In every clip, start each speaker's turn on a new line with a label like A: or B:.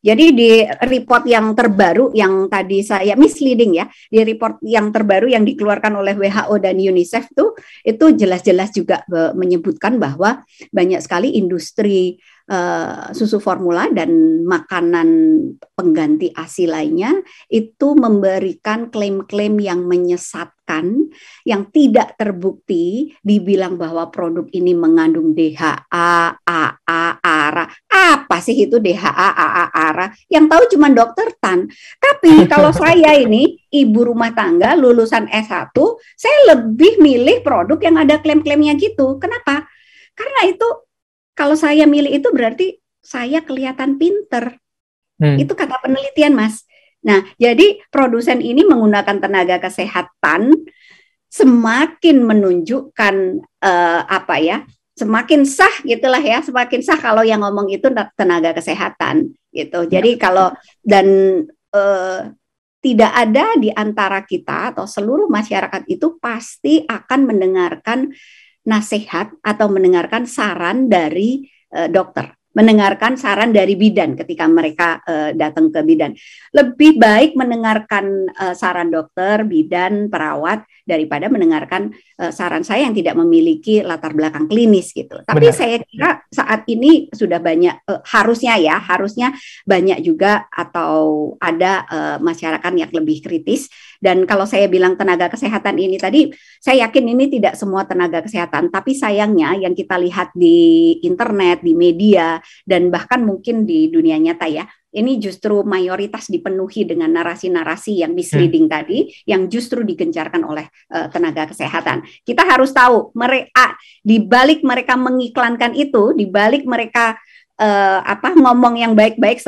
A: Jadi di report yang terbaru yang tadi saya misleading ya, di report yang terbaru yang dikeluarkan oleh WHO dan UNICEF itu jelas-jelas juga menyebutkan bahwa banyak sekali industri susu formula dan makanan pengganti ASI lainnya itu memberikan klaim-klaim yang menyesatkan, yang tidak terbukti, dibilang bahwa produk ini mengandung DHA, AA, ARA. Apa sih itu DHA, AA, ARA? Yang tahu cuma dokter Tan. Tapi kalau saya ini ibu rumah tangga lulusan S1, saya lebih milih produk yang ada klaim-klaimnya gitu. Kenapa? Karena itu kalau saya milih itu berarti saya kelihatan pinter. Itu kata penelitian, Mas. Nah, jadi produsen ini menggunakan tenaga kesehatan semakin menunjukkan semakin sah gitulah ya, semakin sah kalau yang ngomong itu tenaga kesehatan gitu. Jadi kalau tidak ada di antara kita atau seluruh masyarakat itu pasti akan mendengarkan nasihat atau mendengarkan saran dari dokter, mendengarkan saran dari bidan ketika mereka datang ke bidan. Lebih baik mendengarkan saran dokter, bidan, perawat daripada mendengarkan saran saya yang tidak memiliki latar belakang klinis gitu. Tapi saya kira saat ini sudah banyak harusnya banyak juga atau ada masyarakat yang lebih kritis. Dan kalau saya bilang tenaga kesehatan ini tadi, saya yakin ini tidak semua tenaga kesehatan, tapi sayangnya yang kita lihat di internet, di media, dan bahkan mungkin di dunia nyata ya, ini justru mayoritas dipenuhi dengan narasi-narasi yang misleading tadi, yang justru digencarkan oleh tenaga kesehatan. Kita harus tahu, di balik mereka mengiklankan itu, di balik mereka ngomong yang baik-baik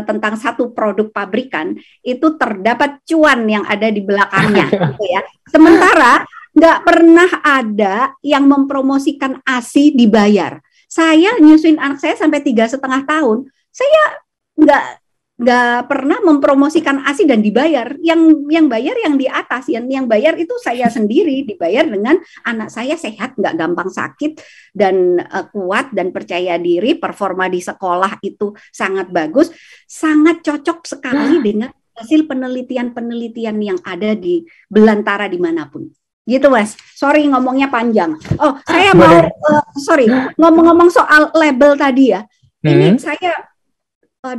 A: tentang satu produk pabrikan, itu terdapat cuan yang ada di belakangnya, gitu ya. Sementara nggak pernah ada yang mempromosikan ASI dibayar. Saya nyusuin anak saya sampai 3,5 tahun, saya nggak pernah mempromosikan ASI dan dibayar. Yang bayar yang di atas, yang bayar itu saya sendiri, dibayar dengan anak saya sehat, nggak gampang sakit dan kuat dan percaya diri, performa di sekolah itu sangat bagus, sangat cocok sekali dengan hasil penelitian-penelitian yang ada di belantara dimanapun. Gitu, Mas. Sorry ngomongnya panjang. Oh, saya mau ngomong-ngomong soal label tadi ya. Ini saya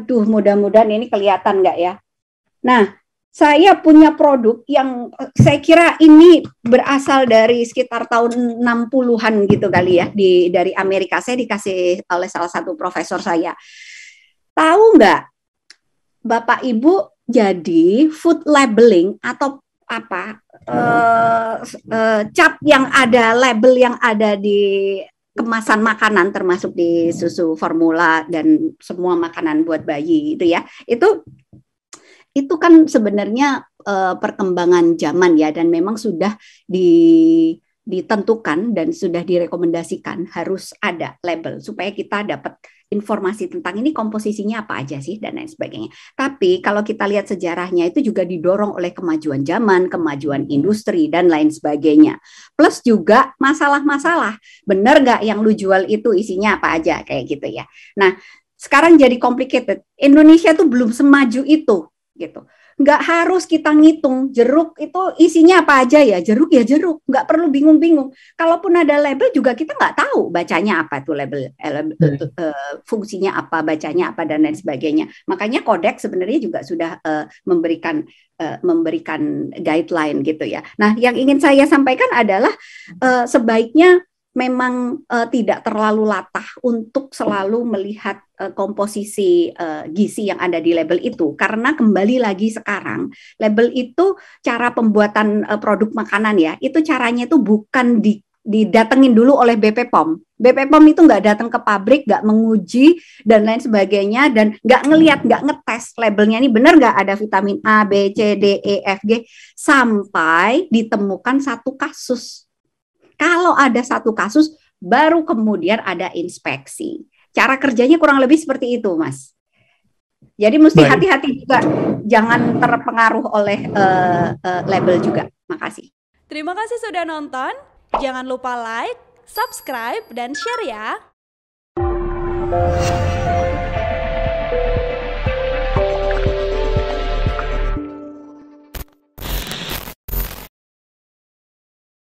A: mudah-mudahan ini kelihatan nggak ya. Nah, saya punya produk yang saya kira ini berasal dari sekitar tahun 60-an gitu kali ya, dari Amerika. Saya dikasih oleh salah satu profesor saya. Tahu nggak, Bapak Ibu, jadi food labeling atau cap yang ada, label yang ada di kemasan makanan termasuk di susu formula dan semua makanan buat bayi itu ya, itu kan sebenarnya perkembangan zaman ya, dan memang sudah ditentukan dan sudah direkomendasikan harus ada label supaya kita dapat informasi tentang ini komposisinya apa aja sih dan lain sebagainya. Tapi kalau kita lihat sejarahnya itu juga didorong oleh kemajuan zaman, kemajuan industri dan lain sebagainya. Plus juga masalah-masalah, benar nggak yang lu jual itu isinya apa aja kayak gitu ya. Nah, sekarang jadi complicated. Indonesia tuh belum semaju itu gitu. Nggak harus kita ngitung jeruk itu isinya apa aja ya, jeruk, nggak perlu bingung-bingung. Kalaupun ada label juga kita nggak tahu bacanya apa tuh label, fungsinya apa, bacanya apa dan lain sebagainya. Makanya Kodek sebenarnya juga sudah memberikan guideline gitu ya. Nah, yang ingin saya sampaikan adalah sebaiknya memang tidak terlalu latah untuk selalu melihat komposisi gizi yang ada di label itu, karena kembali lagi sekarang label itu cara pembuatan produk makanan ya, itu caranya itu bukan didatengin dulu oleh BP POM. BP POM itu nggak datang ke pabrik, nggak menguji dan lain sebagainya, dan nggak ngelihat, nggak ngetes labelnya ini benar nggak ada vitamin A, B, C, D, E, F, G sampai ditemukan satu kasus. Kalau ada satu kasus, baru kemudian ada inspeksi. Cara kerjanya kurang lebih seperti itu, Mas. Jadi mesti hati-hati juga, jangan terpengaruh oleh label juga. Makasih.
B: Terima kasih sudah nonton. Jangan lupa like, subscribe, dan share ya.